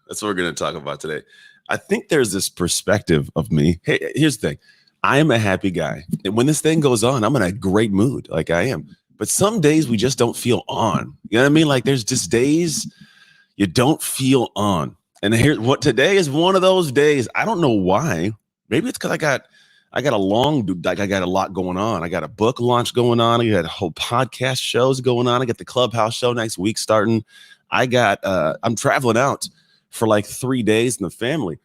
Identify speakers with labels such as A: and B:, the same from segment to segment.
A: That's what we're going to talk about today. I think there's this perspective of me. Hey, here's the thing. I am a happy guy. And when this thing goes on, I'm in a great mood, like I am. But some days we just don't feel on. You know what I mean? Like there's just days you don't feel on. And here, what today is one of those days. I don't know why. Maybe it's because I got I got a lot going on. I got a book launch going on. I got a whole podcast shows going on. I got the Clubhouse show next week starting. I'm traveling out for like 3 days in the family.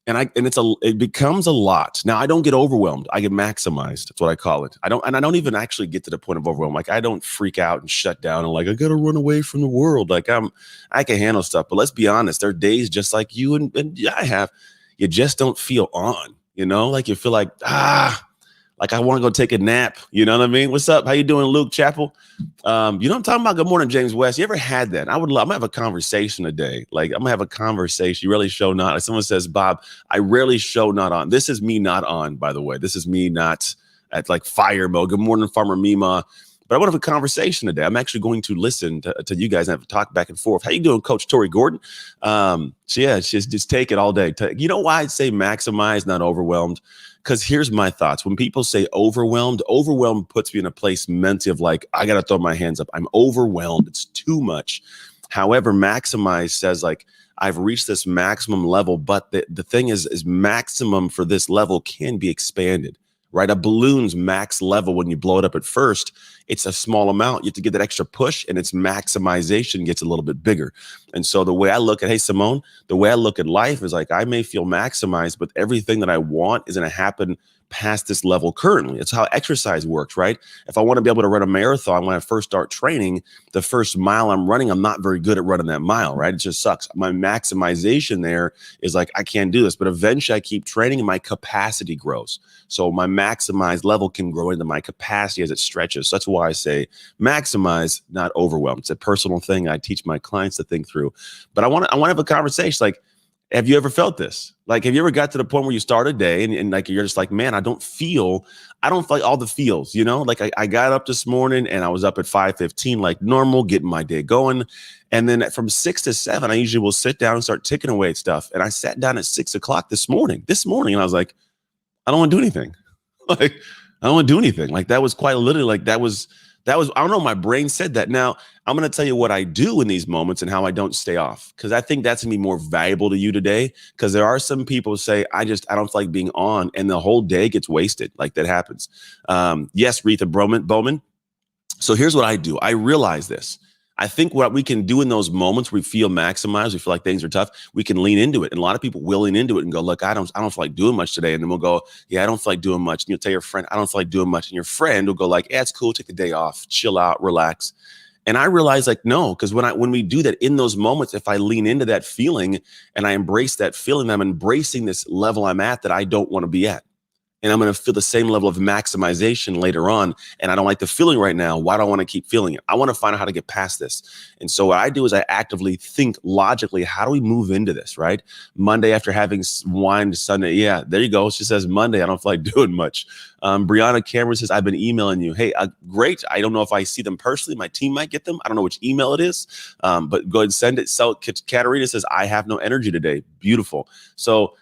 A: And it becomes a lot. Now I don't get overwhelmed. I get maximized. That's what I call it. I don't even actually get to the point of overwhelm. Like I don't freak out and shut down and like I gotta run away from the world. Like I can handle stuff. But let's be honest, there are days just like you and I have. You just don't feel on. Like you feel like like I want to go take a nap. You know what I mean? What's up? How you doing, Luke Chappell? You know what I'm talking about? Good morning, James West. You ever had that? I'm gonna have a conversation today. Like I'm gonna have a conversation. You really show not. Like someone says, Bob, I rarely show not on. This is me not on, by the way. This is me not at like fire mode. Good morning, Farmer Mima. But I want to have a conversation today. I'm actually going to listen to you guys and have a talk back and forth. How you doing, Coach Tori Gordon? So yeah, just take it all day. You know why I'd say maximize, not overwhelmed? Because here's my thoughts. When people say overwhelmed puts me in a place mentally of like, I got to throw my hands up. I'm overwhelmed. It's too much. However, maximize says like, I've reached this maximum level, but the thing is maximum for this level can be expanded. Right? A balloon's max level, when you blow it up at first, it's a small amount. You have to get that extra push and its maximization gets a little bit bigger. And so the way I look at, hey, Simone, the way I look at life is like, I may feel maximized, but everything that I want is going to happen past this level currently. It's how exercise works, right? If I want to be able to run a marathon, when I first start training, the first mile I'm running, I'm not very good at running that mile, right? It just sucks. My maximization there is like, I can't do this, but eventually I keep training and my capacity grows. So my maximized level can grow into my capacity as it stretches. So that's why I say maximize, not overwhelm. It's a personal thing I teach my clients to think through. But I want to have a conversation like, have you ever felt this? Like, have you ever got to the point where you start a day and like, you're just like, man, I don't feel like all the feels, like I got up this morning and I was up at 5:15, like normal, getting my day going. And then from 6 to 7, I usually will sit down and start ticking away at stuff. And I sat down at 6 o'clock this morning, and I was like, I don't want to do anything. Like, I don't want to do anything. Like that was quite literally like, that was, I don't know. My brain said that. Now I'm going to tell you what I do in these moments and how I don't stay off. Cause I think that's gonna be more valuable to you today. Cause there are some people who say, I don't feel like being on, and the whole day gets wasted. Like that happens. Yes, Retha Bowman. So here's what I do. I realize this. I think what we can do in those moments where we feel maximized, we feel like things are tough, we can lean into it. And a lot of people will lean into it and go, look, I don't feel like doing much today. And then we'll go, yeah, I don't feel like doing much. And you'll tell your friend, I don't feel like doing much. And your friend will go like, yeah, it's cool. Take the day off, chill out, relax. And I realized like, no, because when we do that in those moments, if I lean into that feeling and I embrace that feeling, I'm embracing this level I'm at that I don't want to be at. And I'm going to feel the same level of maximization later on. And I don't like the feeling right now. Why do I want to keep feeling it? I want to find out how to get past this. And so what I do is I actively think logically, how do we move into this, right? Monday after having wine to Sunday. Yeah, there you go. She says Monday, I don't feel like doing much. Brianna Cameron says, I've been emailing you. Hey, great. I don't know if I see them personally. My team might get them. I don't know which email it is, but go ahead and send it. So Katarina says, I have no energy today. Beautiful. So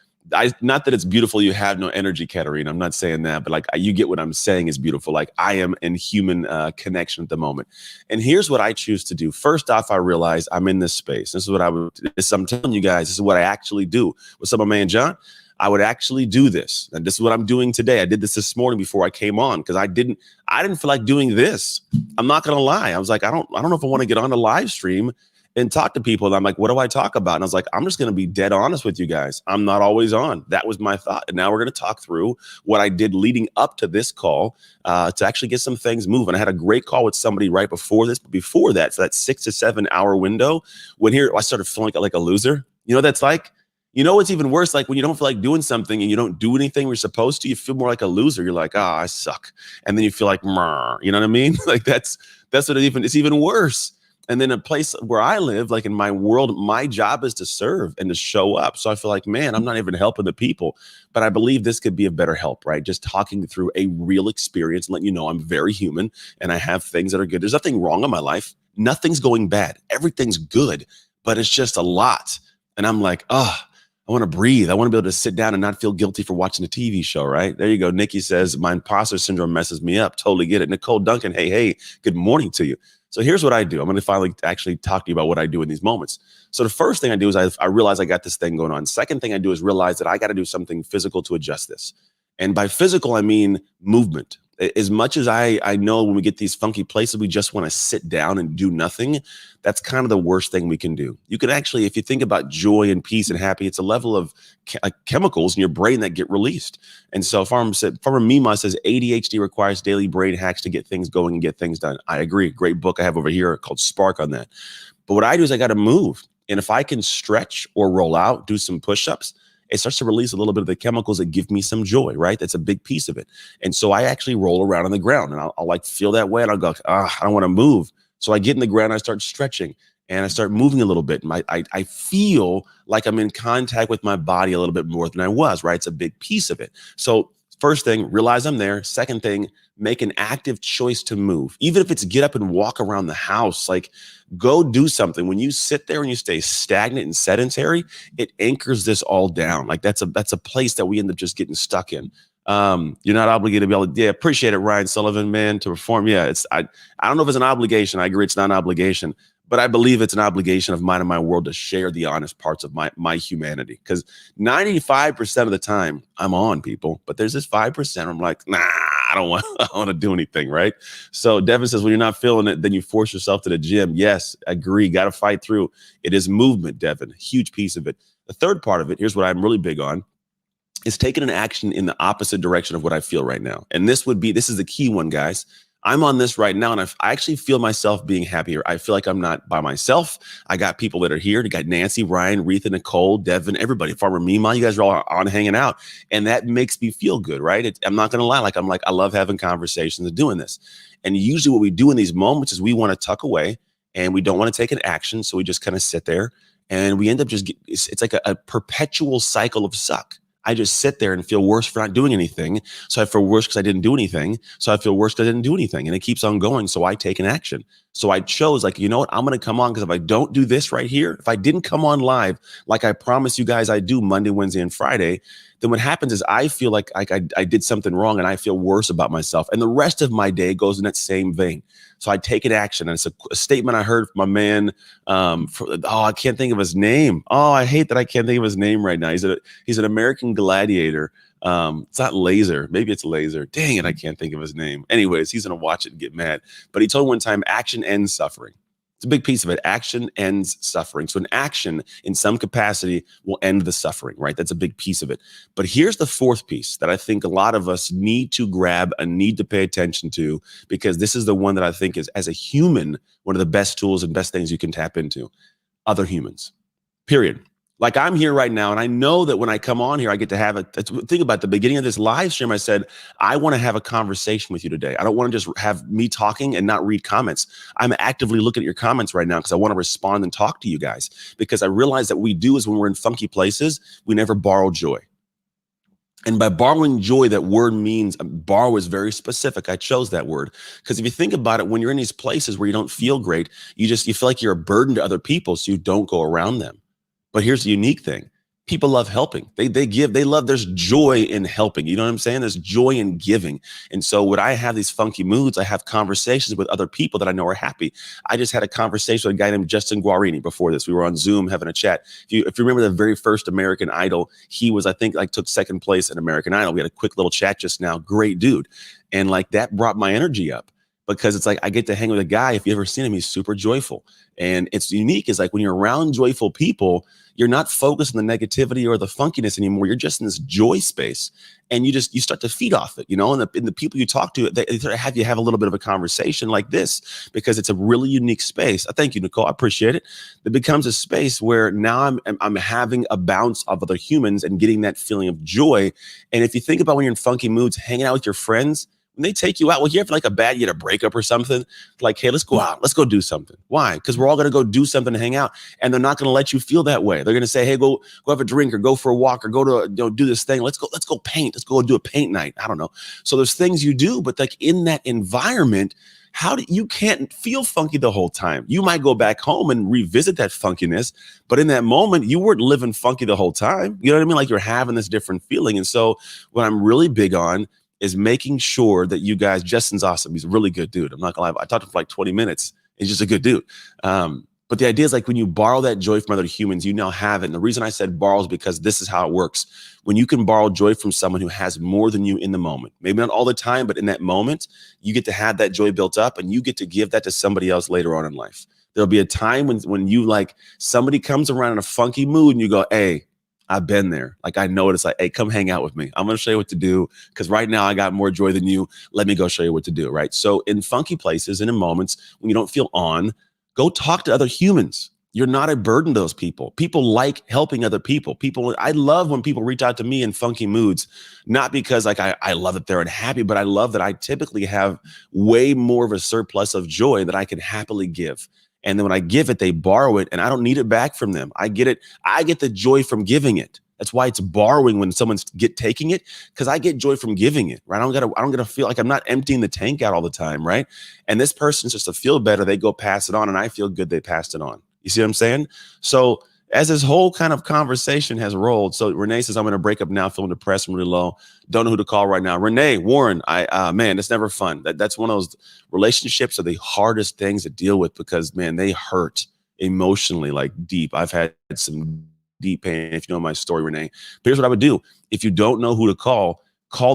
A: not that it's beautiful you have no energy, Katarina. I'm not saying that, but like you get what I'm saying is beautiful. Like I am in human connection at the moment. And here's what I choose to do. First off, I realize I'm in this space. This is what I'm telling you guys, this is what I actually do. What's up, my man, John? I would actually do this. And this is what I'm doing today. I did this morning before I came on because I didn't feel like doing this. I'm not going to lie. I was like, I don't know if I want to get on a live stream and talk to people. And I'm like, what do I talk about? And I was like, I'm just going to be dead honest with you guys. I'm not always on. That was my thought. And now we're going to talk through what I did leading up to this call to actually get some things moving. I had a great call with somebody right before this, but before that, so that 6 to 7 hour window, I started feeling like a loser. That's like, what's even worse? Like when you don't feel like doing something and you don't do anything you're supposed to, you feel more like a loser. You're like, I suck. And then you feel like, you know what I mean? Like that's what it's even worse. And then a place where I live, like in my world, my job is to serve and to show up. So I feel like, man, I'm not even helping the people, but I believe this could be a better help, right? Just talking through a real experience and letting you know I'm very human and I have things that are good. There's nothing wrong in my life. Nothing's going bad. Everything's good, but it's just a lot. And I'm like, oh, I want to breathe. I want to be able to sit down and not feel guilty for watching a TV show, right? There you go. Nikki says, my imposter syndrome messes me up. Totally get it. Nicole Duncan, hey, good morning to you. So here's what I do. I'm going to finally actually talk to you about what I do in these moments. So the first thing I do is I realize I got this thing going on. Second thing I do is realize that I got to do something physical to adjust this. And by physical, I mean movement. As much as I know when we get these funky places, we just want to sit down and do nothing. That's kind of the worst thing we can do. You can actually, if you think about joy and peace and happy, it's a level of chemicals in your brain that get released. And so Farmer Mima says ADHD requires daily brain hacks to get things going and get things done. I agree. Great book I have over here called Spark on that. But what I do is I got to move. And if I can stretch or roll out, do some push-ups, it starts to release a little bit of the chemicals that give me some joy, right? That's a big piece of it. And so I actually roll around on the ground and I'll like feel that way and I'll go, I don't want to move. So I get in the ground, I start stretching and I start moving a little bit. And I feel like I'm in contact with my body a little bit more than I was, right? It's a big piece of it. So first thing, realize I'm there. Second thing, make an active choice to move. Even if it's get up and walk around the house, like go do something. When you sit there and you stay stagnant and sedentary, it anchors this all down. Like that's a place that we end up just getting stuck in. You're not obligated to be able to, yeah, appreciate it, Ryan Sullivan, man, to perform. Yeah, I don't know if it's an obligation. I agree it's not an obligation, but I believe it's an obligation of mine and my world to share the honest parts of my humanity. Because 95% of the time I'm on people, but there's this 5% I'm like, nah, I don't want to do anything, right? So Devin says, when you're not feeling it, then you force yourself to the gym. Yes, agree. Got to fight through. It is movement, Devin. Huge piece of it. The third part of it, here's what I'm really big on, is taking an action in the opposite direction of what I feel right now. And this is the key one, guys. I'm on this right now, and I actually feel myself being happier. I feel like I'm not by myself. I got people that are here. You got Nancy, Ryan, Retha, Nicole, Devin, everybody, Farmer Mima. You guys are all on hanging out, and that makes me feel good, right? I'm not going to lie. I love having conversations and doing this. And usually what we do in these moments is we want to tuck away, and we don't want to take an action, so we just kind of sit there, and we end up it's like a perpetual cycle of suck. I just sit there and feel worse for not doing anything. So I feel worse because I didn't do anything. So I feel worse because I didn't do anything. And it keeps on going. So I take an action. So I chose, like, you know what? I'm going to come on, because if I don't do this right here, if I didn't come on live, like I promised you guys I do Monday, Wednesday, and Friday, then what happens is I feel like I did something wrong and I feel worse about myself. And the rest of my day goes in that same vein. So I take an action. And it's a statement I heard from my man. I can't think of his name. Oh, I hate that I can't think of his name right now. He's an American gladiator. It's not Laser. Maybe it's Laser. Dang it, I can't think of his name. Anyways, he's going to watch it and get mad. But he told one time, action ends suffering. It's a big piece of it. Action ends suffering. So an action in some capacity will end the suffering, right? That's a big piece of it. But here's the fourth piece that I think a lot of us need to grab and need to pay attention to, because this is the one that I think is, as a human, one of the best tools and best things you can tap into. Other humans, period. Like I'm here right now, and I know that when I come on here, I get to have think about the beginning of this live stream. I said, I want to have a conversation with you today. I don't want to just have me talking and not read comments. I'm actively looking at your comments right now because I want to respond and talk to you guys, because I realize that we do is when we're in funky places, we never borrow joy. And by borrowing joy, that word means borrow is very specific. I chose that word because if you think about it, when you're in these places where you don't feel great, you feel like you're a burden to other people, so you don't go around them. But here's the unique thing. People love helping. There's joy in helping. You know what I'm saying? There's joy in giving. And so when I have these funky moods, I have conversations with other people that I know are happy. I just had a conversation with a guy named Justin Guarini before this. We were on Zoom having a chat. If you remember the very first American Idol, he was, I think, took second place in American Idol. We had a quick little chat just now. Great dude. And that brought my energy up. Because it's like I get to hang with a guy. If you've ever seen him, he's super joyful. And it's unique is when you're around joyful people, you're not focused on the negativity or the funkiness anymore. You're just in this joy space, and you start to feed off it, and the people you talk to, they have you have a little bit of a conversation like this, because it's a really unique space. Thank you, Nicole. I appreciate it. It becomes a space where now I'm having a bounce of other humans and getting that feeling of joy. And if you think about when you're in funky moods, hanging out with your friends, when they take you out, you have you had a breakup or something, hey, let's go out. Let's go do something. Why? Because we're all going to go do something and hang out. And they're not going to let you feel that way. They're going to say, hey, go have a drink or go for a walk or go to do this thing. Let's go paint. Let's go do a paint night. I don't know. So there's things you do, but in that environment, You can't feel funky the whole time. You might go back home and revisit that funkiness, but in that moment, you weren't living funky the whole time. You know what I mean? Like you're having this different feeling. And so what I'm really big on is making sure that you guys, Justin's awesome. He's a really good dude. I'm not gonna lie. I talked to him for like 20 minutes. He's just a good dude. But the idea is like when you borrow that joy from other humans, you now have it. And the reason I said borrow is because this is how it works. When you can borrow joy from someone who has more than you in the moment, maybe not all the time, but in that moment, you get to have that joy built up and you get to give that to somebody else later on in life. There'll be a time when you like somebody comes around in a funky mood and you go, hey, I've been there. Like I know what it's like. Hey, come hang out with me. I'm going to show you what to do because right now I got more joy than you. Let me go show you what to do. Right. So in funky places and in moments when you don't feel on, go talk to other humans. You're not a burden to those people. People like helping other people. I love when people reach out to me in funky moods, not because like I love that they're unhappy, but I love that I typically have way more of a surplus of joy that I can happily give. And then when I give it, they borrow it and I don't need it back from them. I get it. I get the joy from giving it. That's why it's borrowing when someone's taking it, because I get joy from giving it, right? I don't gotta feel like I'm not emptying the tank out all the time, right? And this person's just to feel better, they go pass it on, and I feel good they passed it on. You see what I'm saying? So as this whole kind of conversation has rolled, so Renee says, I'm gonna break up now, feeling depressed and really low. Don't know who to call right now. Renee, Warren, man, it's never fun. That's one of those relationships are the hardest things to deal with because man, they hurt emotionally, like deep. I've had some deep pain, if you know my story, Renee. But here's what I would do. If you don't know who to call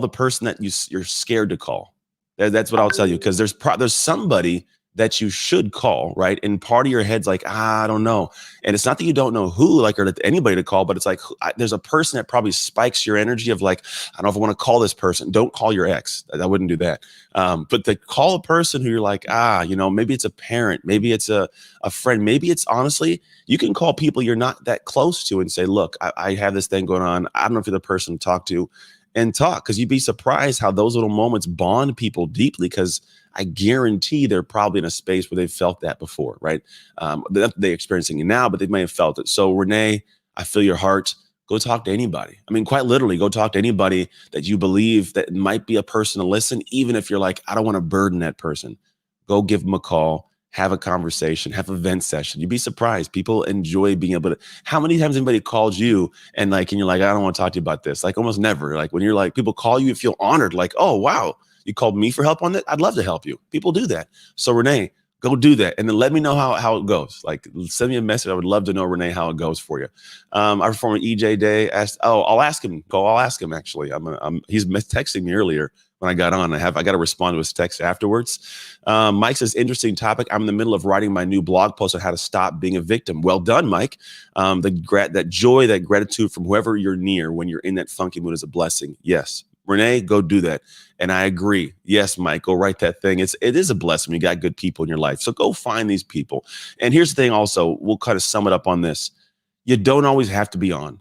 A: the person that you're scared to call. That's what I'll tell you, because there's somebody that you should call, right? And part of your head's like, I don't know. And it's not that you don't know who, like, or anybody to call, but it's like, there's a person that probably spikes your energy of like, I don't know if I want to call this person. Don't call your ex. I wouldn't do that. But to call a person who you're like, maybe it's a parent, maybe it's a friend, maybe it's honestly, you can call people you're not that close to and say, look, I have this thing going on. I don't know if you're the person to talk to, and talk, because you'd be surprised how those little moments bond people deeply, because I guarantee they're probably in a space where they've felt that before, right? They're experiencing it now, but they may have felt it. So Renee, I feel your heart. Go talk to anybody. I mean, quite literally, go talk to anybody that you believe that might be a person to listen, even if you're like, I don't want to burden that person. Go give them a call, have a conversation, have a vent session. You'd be surprised. People enjoy being able to, how many times anybody calls you and you're like, I don't want to talk to you about this. Like almost never. Like when you're like, people call you, you feel honored. Like, oh, wow, you called me for help on that? I'd love to help you. People do that. So Renee, go do that. And then let me know how it goes. Like send me a message. I would love to know, Renee, how it goes for you. Our former EJ Day asked, I'll ask him. I'll ask him actually. He's texting me earlier when I got on. I got to respond to his text afterwards. Mike says, interesting topic. I'm in the middle of writing my new blog post on how to stop being a victim. Well done, Mike. That joy, that gratitude from whoever you're near when you're in that funky mood is a blessing. Yes. Renee, go do that. And I agree. Yes, Mike, go write that thing. It is a blessing. You got good people in your life. So go find these people. And here's the thing also, we'll kind of sum it up on this. You don't always have to be on.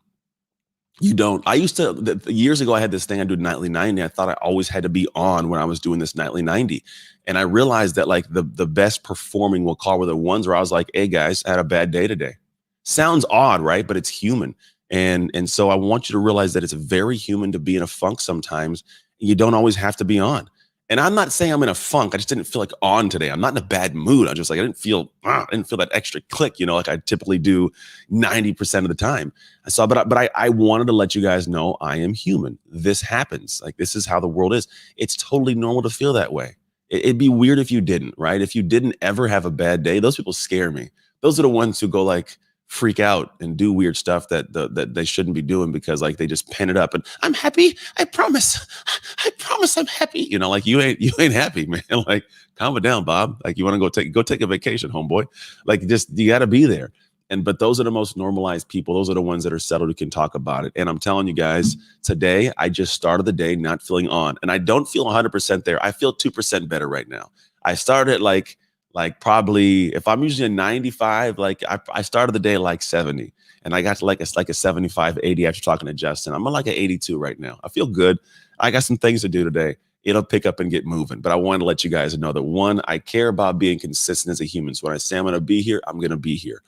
A: You don't. I used to, years ago, I had this thing, I do nightly 90. I thought I always had to be on when I was doing this nightly 90. And I realized that like the best performing will call were the ones where I was like, hey guys, I had a bad day today. Sounds odd, right? But it's human. And so I want you to realize that it's very human to be in a funk sometimes. You don't always have to be on. And I'm not saying I'm in a funk. I just didn't feel like on today. I'm not in a bad mood. I just like, I didn't feel that extra click, like I typically do 90% of the time. So, but I wanted to let you guys know I am human. This happens. Like, this is how the world is. It's totally normal to feel that way. It'd be weird if you didn't, right? If you didn't ever have a bad day, those people scare me. Those are the ones who go like, freak out and do weird stuff that they shouldn't be doing because like they just pen it up and I'm happy. I promise I'm happy. Like you ain't happy, man. Like calm it down, Bob. Like you want to go take a vacation, homeboy. Like just you got to be there. But those are the most normalized people. Those are the ones that are settled who can talk about it. And I'm telling you guys, today I just started the day not feeling on, and I don't feel 100% there. I feel 2% better right now. I started like probably if I'm usually a 95, like I started the day like 70 and I got to like a 75, 80 after talking to Justin. I'm like an 82 right now. I feel good. I got some things to do today. It'll pick up and get moving. But I wanted to let you guys know that one, I care about being consistent as a human. So when I say I'm going to be here, I'm going to be here.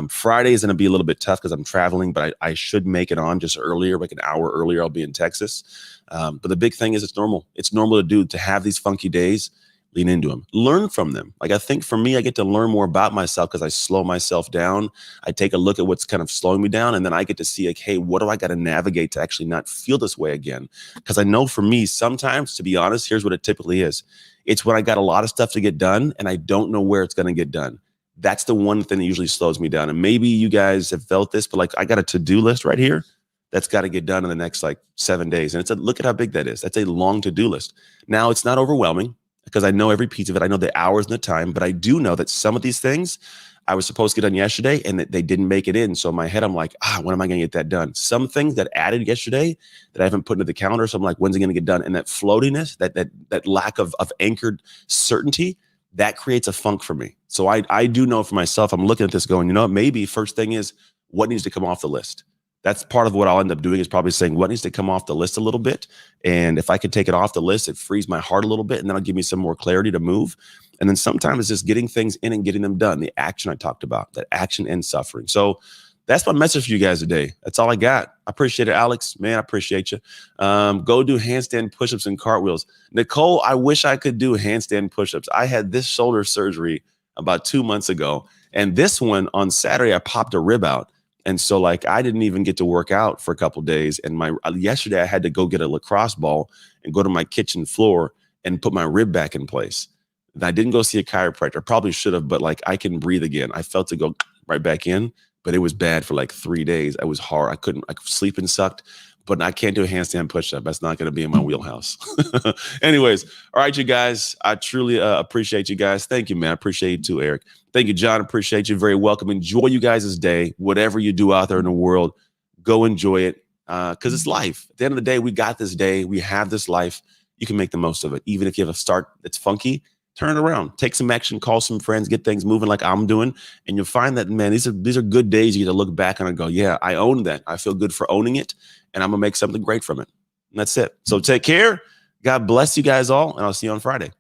A: Friday is going to be a little bit tough because I'm traveling, but I should make it on just earlier, like an hour earlier. I'll be in Texas. But the big thing is it's normal. It's normal to have these funky days. lean into them, learn from them. Like I think for me, I get to learn more about myself because I slow myself down. I take a look at what's kind of slowing me down, and then I get to see like, hey, what do I got to navigate to actually not feel this way again? Because I know for me, sometimes, to be honest, here's what it typically is. It's when I got a lot of stuff to get done and I don't know where it's going to get done. That's the one thing that usually slows me down. And maybe you guys have felt this, but like I got a to-do list right here that's got to get done in the next like 7 days. And look at how big that is. That's a long to-do list. Now it's not overwhelming because I know every piece of it. I know the hours and the time, but I do know that some of these things I was supposed to get done yesterday and that they didn't make it in. So in my head, I'm like, when am I going to get that done? Some things that added yesterday that I haven't put into the calendar. So I'm like, when's it going to get done? And that floatiness, that lack of anchored certainty, that creates a funk for me. So I do know for myself, I'm looking at this going, maybe first thing is what needs to come off the list. That's part of what I'll end up doing is probably saying what needs to come off the list a little bit. And if I could take it off the list, it frees my heart a little bit and then it'll give me some more clarity to move. And then sometimes it's just getting things in and getting them done. The action I talked about, that action and suffering. So that's my message for you guys today. That's all I got. I appreciate it, Alex. Man, I appreciate you. Go do handstand push-ups and cartwheels. Nicole, I wish I could do handstand push-ups. I had this shoulder surgery about 2 months ago. And this one on Saturday, I popped a rib out. And so like I didn't even get to work out for a couple of days. And yesterday I had to go get a lacrosse ball and go to my kitchen floor and put my rib back in place. And I didn't go see a chiropractor. I probably should have, but like I can breathe again. I felt it go right back in, but it was bad for like 3 days. It was hard. Sleeping sucked, but I can't do a handstand push-up. That's not going to be in my wheelhouse. Anyways, all right, you guys. I truly appreciate you guys. Thank you, man. I appreciate you too, Eric. Thank you, John. Appreciate you. Very welcome. Enjoy you guys' day. Whatever you do out there in the world, go enjoy it because it's life. At the end of the day, we got this day. We have this life. You can make the most of it. Even if you have a start that's funky, turn it around. Take some action. Call some friends. Get things moving like I'm doing. And you'll find that, man, these are good days. You get to look back on and go, yeah, I own that. I feel good for owning it. And I'm going to make something great from it. And that's it. So take care. God bless you guys all. And I'll see you on Friday.